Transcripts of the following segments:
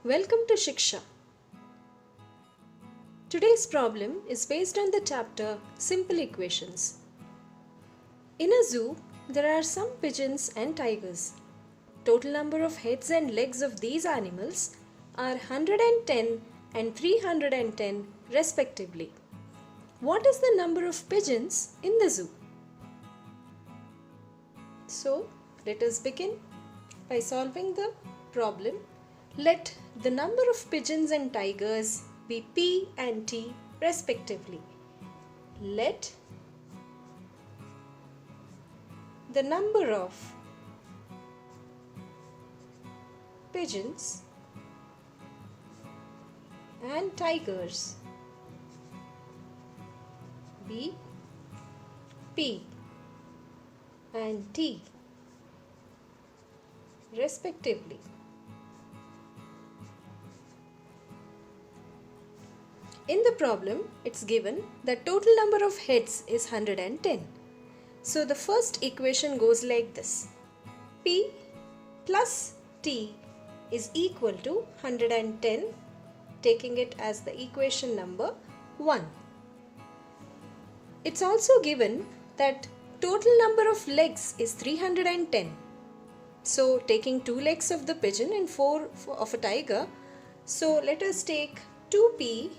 Welcome to Shiksha. Today's problem is based on the chapter Simple Equations. In a zoo, there are some pigeons and tigers. Total number of heads and legs of these animals are 110 and 310 respectively. What is the number of pigeons in the zoo? So, let us begin by solving the problem. Let the number of pigeons and tigers be P and T respectively. Let the number of pigeons and tigers be P and T respectively. In the problem, it's given that total number of heads is 110. So the first equation goes like this. P plus T is equal to 110, taking it as the equation number 1. It's also given that total number of legs is 310. So taking 2 legs of the pigeon and 4 of a tiger, so let us take 2P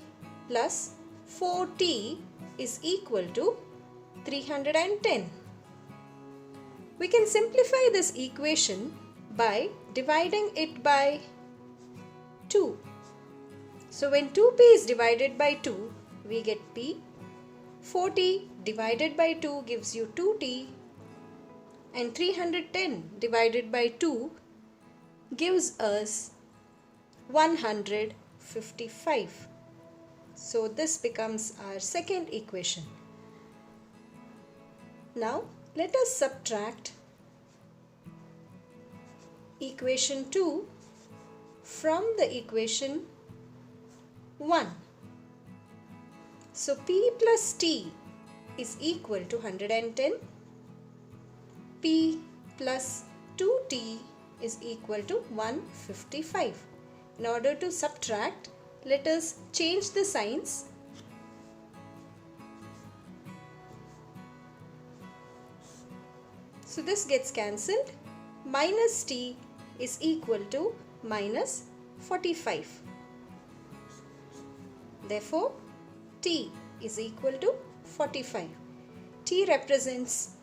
plus 4T is equal to 310. We can simplify this equation by dividing it by 2. So when 2P is divided by 2, we get P. 4T divided by 2 gives you 2T. And 310 divided by 2 gives us 155. So this becomes our second equation. Now let us subtract equation 2 from the equation 1. So P plus T is equal to 110. P plus 2T is equal to 155. In order to subtract, let us change the signs. So this gets cancelled. Minus T is equal to minus 45. Therefore, T is equal to 45. T represents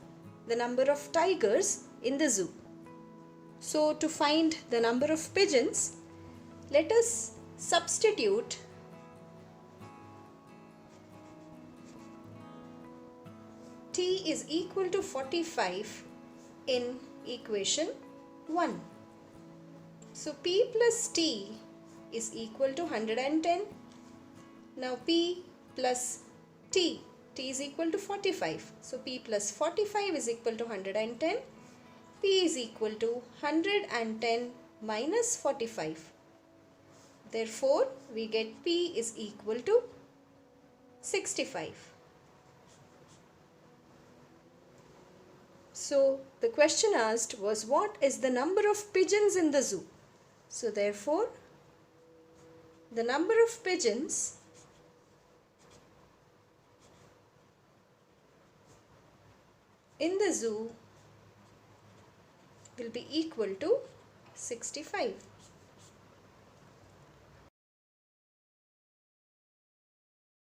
the number of tigers in the zoo. So to find the number of pigeons, let us substitute T is equal to 45 in equation 1. So P plus T is equal to 110. Now P plus T is equal to 45. So P plus 45 is equal to 110. P is equal to 110 minus 45. Therefore, we get P is equal to 65. So the question asked was, what is the number of pigeons in the zoo? So therefore, the number of pigeons in the zoo will be equal to 65.